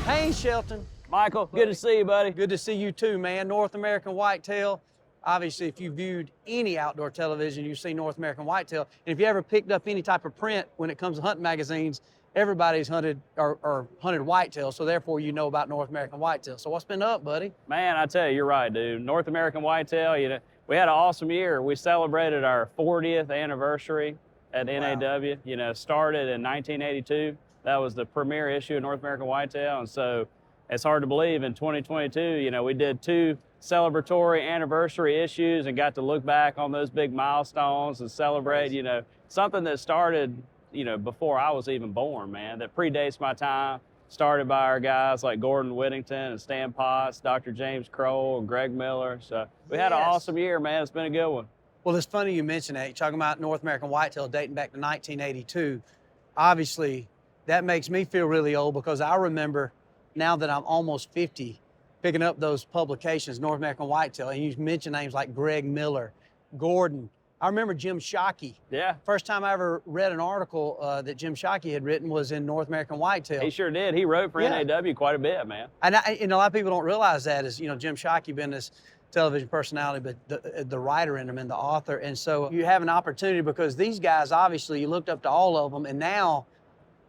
Haynes Shelton. Michael, good to see you, buddy. Good to see you too, man. North American Whitetail. Obviously, if you viewed any outdoor television, you've seen North American Whitetail. And if you ever picked up any type of print when it comes to hunting magazines, everybody's hunted or hunted whitetail, so therefore you know about North American Whitetail. So what's been up, buddy? Man, I tell you, you're right, dude. North American Whitetail, you know, we had an awesome year. We celebrated our 40th anniversary at NAW. You know, started in 1982. That was the premier issue of North American Whitetail, and so it's hard to believe in 2022, you know, we did 2 celebratory anniversary issues and got to look back on those big milestones and celebrate, you know, something that started, you know, before I was even born, man, that predates my time, started by our guys like Gordon Whittington and Stan Potts, Dr. James Kroll and Greg Miller. So we had an awesome year, man. It's been a good one. Well, it's funny you mentioned that. You're talking about North American Whitetail dating back to 1982. Obviously, that makes me feel really old because I remember now that I'm almost 50, picking up those publications, North American Whitetail, and you mentioned names like Greg Miller, Gordon. I remember Jim Shockey. Yeah. First time I ever read an article that Jim Shockey had written was in North American Whitetail. He sure did. He wrote for NAW quite a bit, man. And a lot of people don't realize that is, you know, Jim Shockey been this television personality, but the writer in him and the author. And so you have an opportunity because these guys, obviously, you looked up to all of them, and now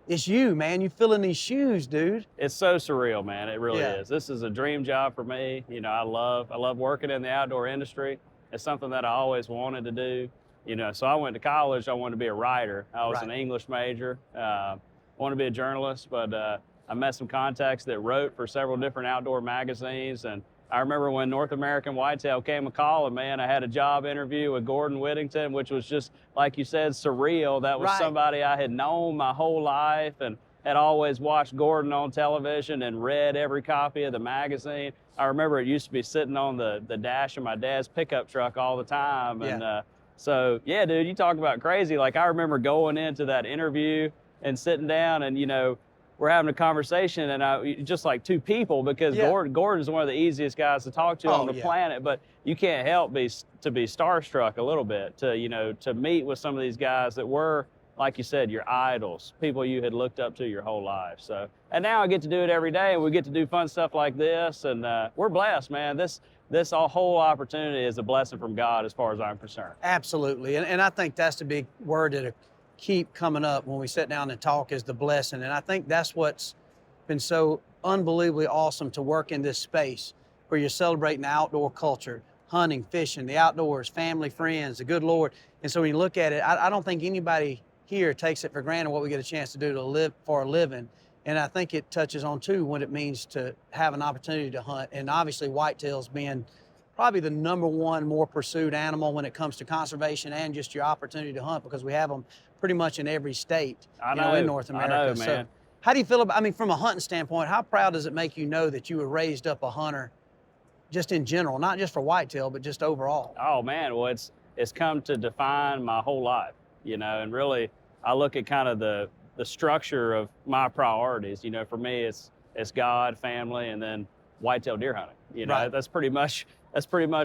it's you, man. You fill in these shoes, dude. It's so surreal, man. It really is. This is a dream job for me. You know, I love working in the outdoor industry. It's something that I always wanted to do. You know, so I went to college. I wanted to be a writer. I was an English major. Wanted to be a journalist, but I met some contacts that wrote for several different outdoor magazines. And I remember when North American Whitetail came a calling, man, I had a job interview with Gordon Whittington, which was just, like you said, surreal. That was somebody I had known my whole life and had always watched Gordon on television and read every copy of the magazine. I remember it used to be sitting on the dash of my dad's pickup truck all the time. And so, yeah, dude, you talk about crazy. Like, I remember going into that interview and sitting down and, you know, we're having a conversation and just like 2 people because Gordon's one of the easiest guys to talk to on the planet, but you can't help to be starstruck a little bit, to, you know, to meet with some of these guys that were, like you said, your idols, people you had looked up to your whole life. So, and now I get to do it every day and we get to do fun stuff like this, and we're blessed, man. This whole opportunity is a blessing from God as far as I'm concerned. Absolutely, and I think that's the big word that keep coming up when we sit down and talk is the blessing. And I think that's what's been so unbelievably awesome to work in this space where you're celebrating the outdoor culture, hunting, fishing, the outdoors, family, friends, the good Lord. And so when you look at it, I don't think anybody here takes it for granted what we get a chance to do to live for a living. And I think it touches on too what it means to have an opportunity to hunt. And obviously whitetails being probably the #1 more pursued animal when it comes to conservation and just your opportunity to hunt, because we have them pretty much in every state in North America. I know, man. So how do you feel about, I mean, from a hunting standpoint, how proud does it make you know that you were raised up a hunter just in general, not just for whitetail, but just overall? Oh, man, well, it's come to define my whole life, you know, and really I look at kind of the structure of my priorities. You know, for me, it's God, family, and then whitetail deer hunting. You know, that's pretty much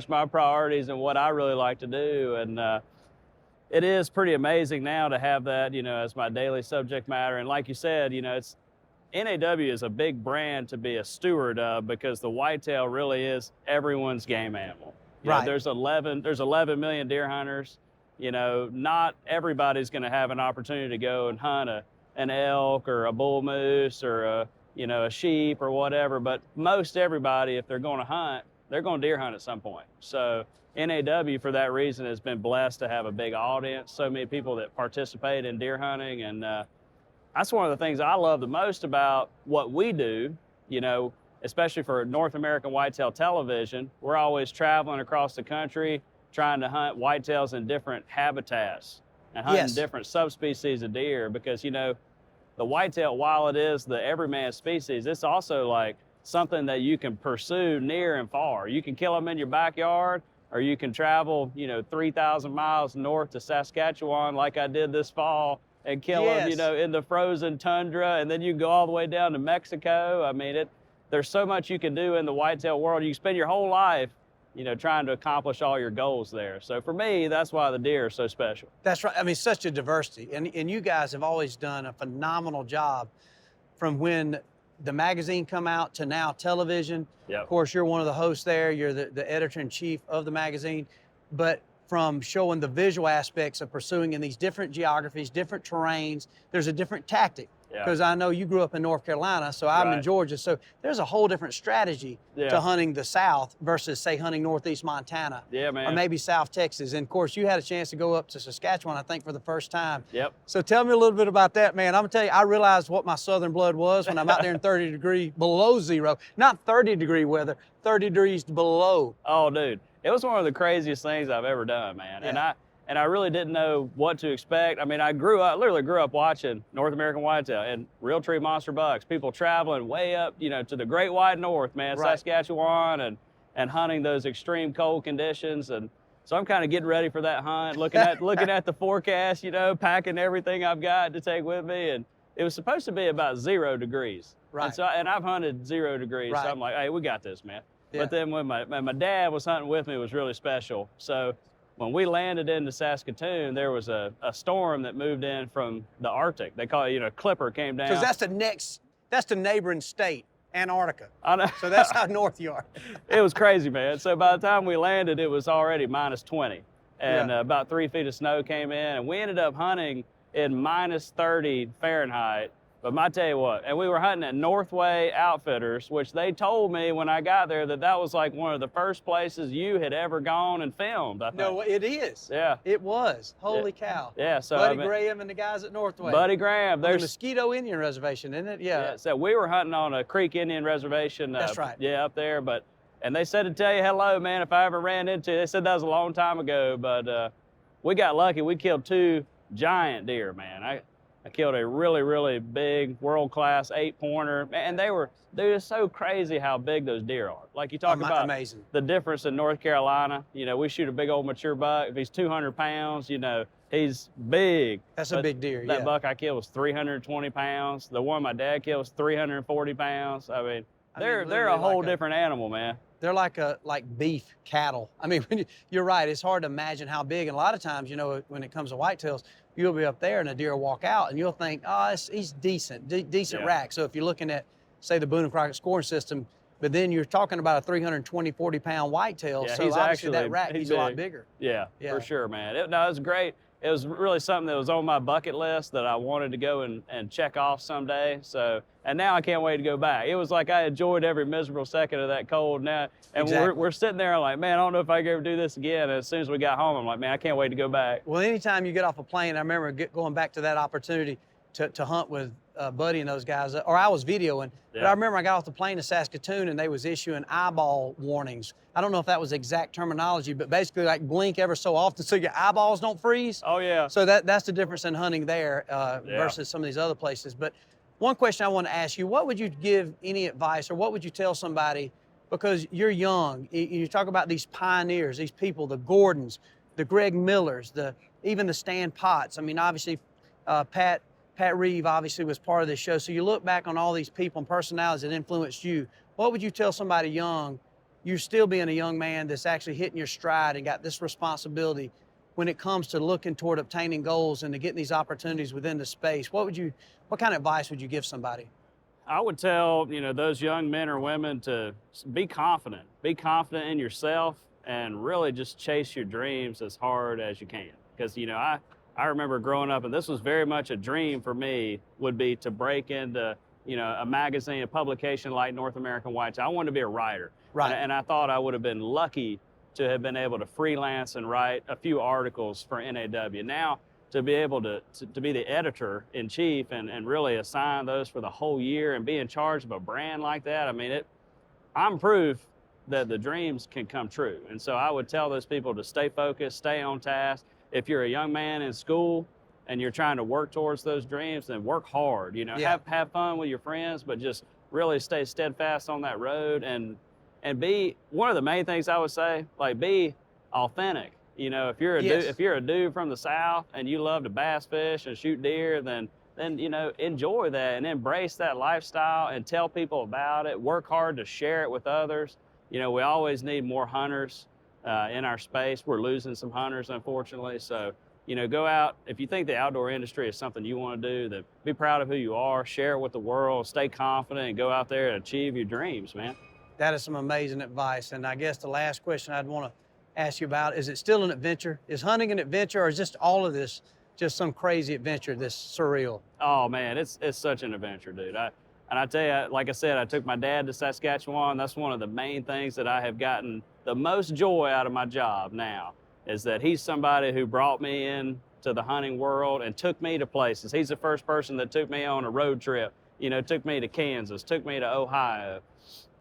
my priorities and what I really like to do. And it is pretty amazing now to have that, you know, as my daily subject matter. And like you said, you know, NAW is a big brand to be a steward of because the whitetail really is everyone's game animal. You know, there's 11 million deer hunters. You know, not everybody's going to have an opportunity to go and hunt an elk or a bull moose or a sheep or whatever. But most everybody, if they're going to hunt, they're going to deer hunt at some point. So NAW, for that reason, has been blessed to have a big audience, so many people that participate in deer hunting. And that's one of the things I love the most about what we do, you know, especially for North American Whitetail Television. We're always traveling across the country trying to hunt whitetails in different habitats and hunting different subspecies of deer because, you know, the whitetail, while it is the everyman species, it's also like something that you can pursue near and far. You can kill them in your backyard, or you can travel, you know, 3,000 miles north to Saskatchewan like I did this fall and kill them, you know, in the frozen tundra, and then you can go all the way down to Mexico. I mean, there's so much you can do in the whitetail world. You can spend your whole life, you know, trying to accomplish all your goals there. So for me, that's why the deer are so special. That's right. I mean, such a diversity. And you guys have always done a phenomenal job from when the magazine come out to now television. Yep. Of course, you're one of the hosts there. You're the editor-in-chief of the magazine. But from showing the visual aspects of pursuing in these different geographies, different terrains, there's a different tactic. Yeah. Because I know you grew up in North Carolina, so I'm in Right. Georgia. So there's a whole different strategy Yeah. to hunting the South versus, say, hunting Northeast Montana. Yeah, man. Or maybe South Texas. And of course, you had a chance to go up to Saskatchewan, I think, for the first time. Yep. So tell me a little bit about that, man. I'm gonna tell you, I realized what my Southern blood was when I'm out there in 30 degree below zero. Not 30-degree weather, 30 degrees below. Oh, dude, it was one of the craziest things I've ever done, man. Yeah. And I really didn't know what to expect. I mean, literally grew up watching North American whitetail and real tree monster bucks, people traveling way up, to the great wide north, man, Right. Saskatchewan, and hunting those extreme cold conditions. And so I'm kind of getting ready for that hunt, looking at the forecast, packing everything I've got to take with me. And it was supposed to be about 0 degrees. Right. And I've hunted 0 degrees. Right. So I'm like, hey, we got this, man. Yeah. But then when my dad was hunting with me, it was really special. So when we landed into Saskatoon, there was a storm that moved in from the Arctic. They call it, Clipper came down. Because that's the neighboring state, Antarctica. I know. So that's how north you are. It was crazy, man. So by the time we landed, it was already minus 20. And Yeah. about 3 feet of snow came in. And we ended up hunting in minus 30 Fahrenheit. But I tell you what, and we were hunting at Northway Outfitters, which they told me when I got there that was like one of the first places you had ever gone and filmed, I think. No, it is. Yeah. It was. Holy cow. Yeah, so Buddy Graham and the guys at Northway. Buddy Graham. On the There's Mosquito Indian Reservation, isn't it? Yeah. So we were hunting on a Creek Indian Reservation. That's right. Yeah, up there. And they said to tell you hello, man, if I ever ran into you. They said that was a long time ago, but we got lucky. We killed 2 giant deer, man. I killed a really, really big world-class 8-pointer, and they're just so crazy how big those deer are. Like you talk about amazing. the difference in North Carolina. We shoot a big old mature buck. If he's 200 pounds, he's big. That's a big deer, That yeah. buck I killed was 320 pounds. The one my dad killed was 340 pounds. I mean, they're a literally whole like different animal, man. They're like beef cattle. I mean, you're right. It's hard to imagine how big. And a lot of times, when it comes to whitetails, you'll be up there and a deer will walk out and you'll think, oh, he's decent Yeah. rack. So if you're looking at, say, the Boone and Crockett scoring system, but then you're talking about a 320, 40-pound whitetail. Yeah, so he's obviously that actually- rack, he's he's a lot big. bigger. Yeah, Yeah. for sure, man. It was great. It was really something that was on my bucket list that I wanted to go and check off someday. And now I can't wait to go back. It was like I enjoyed every miserable second of that cold now. And Exactly. we're sitting there like, man, I don't know if I can ever do this again. And as soon as we got home, I'm like, man, I can't wait to go back. Well, anytime you get off a plane, I remember going back to that opportunity to hunt with Buddy and those guys, or I was videoing, but Yeah. I remember I got off the plane to Saskatoon and they was issuing eyeball warnings. I don't know if that was exact terminology, but basically like blink ever so often so your eyeballs don't freeze. Oh, yeah. So that's the difference in hunting there versus some of these other places. But one question I want to ask you, what would you give any advice or what would you tell somebody, because you're young, you talk about these pioneers, these people, the Gordons, the Greg Millers, even the Stan Potts. I mean, obviously Pat Reeve obviously was part of this show. So you look back on all these people and personalities that influenced you. What would you tell somebody young, you're still being a young man that's actually hitting your stride and got this responsibility when it comes to looking toward obtaining goals and to getting these opportunities within the space? What kind of advice would you give somebody? I would tell, those young men or women to be confident in yourself and really just chase your dreams as hard as you can. Because, I remember growing up, and this was very much a dream for me, would be to break into, a magazine, a publication like North American Whitetail. I wanted to be a writer. Right. And I thought I would have been lucky to have been able to freelance and write a few articles for NAW. Now, to be able to be the editor-in-chief and really assign those for the whole year and be in charge of a brand like that, I mean, I'm proof that the dreams can come true. And so I would tell those people to stay focused, stay on task. If you're a young man in school and you're trying to work towards those dreams, then work hard. Yeah. Have fun with your friends, but just really stay steadfast on that road and be one of the main things I would say, like, be authentic. If you're a dude from the South and you love to bass fish and shoot deer, then enjoy that and embrace that lifestyle and tell people about it. Work hard to share it with others. We always need more hunters in our space. We're losing some hunters, unfortunately. So you know, go out. If you think the outdoor industry is something you want to do, then be proud of who you are, share it with the world, stay confident, and go out there and achieve your dreams, man. That is some amazing advice. And I guess the last question I'd want to ask you about, is it still an adventure? Is hunting an adventure, or is just all of this just some crazy adventure, this surreal? Oh man, it's such an adventure, dude. And I tell you, like I said, I took my dad to Saskatchewan. That's one of the main things that I have gotten the most joy out of my job now, is that he's somebody who brought me in to the hunting world and took me to places. He's the first person that took me on a road trip, you know, took me to Kansas, took me to Ohio.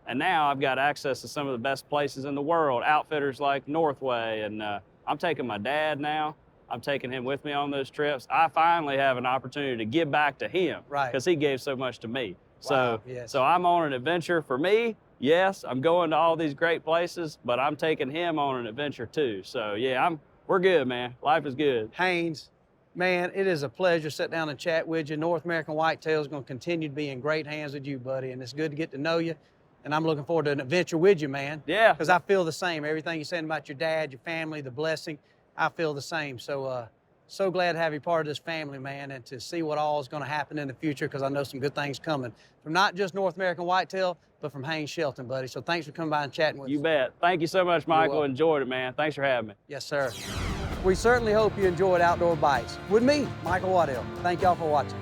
And now I've got access to some of the best places in the world, outfitters like Northway. And I'm taking my dad now. I'm taking him with me on those trips. I finally have an opportunity to give back to him, Right. because he gave so much to me. Wow, yes. So I'm on an adventure for me. Yes, I'm going to all these great places, but I'm taking him on an adventure too. So yeah, we're good, man. Life is good. Haynes, man, it is a pleasure to sit down and chat with you. North American Whitetail is going to continue to be in great hands with you, buddy, and it's good to get to know you. And I'm looking forward to an adventure with you, man. Yeah. Because I feel the same. Everything you're saying about your dad, your family, the blessing, I feel the same. So, so glad to have you part of this family, man, and to see what all is going to happen in the future, because I know some good things coming from not just North American Whitetail, but from Haynes Shelton, buddy. So thanks for coming by and chatting with us. You bet. Thank you so much, Michael. welcome. Enjoyed it, man. Thanks for having me. Yes, sir. We certainly hope you enjoyed Outdoor Bites with me, Michael Waddell. Thank y'all for watching.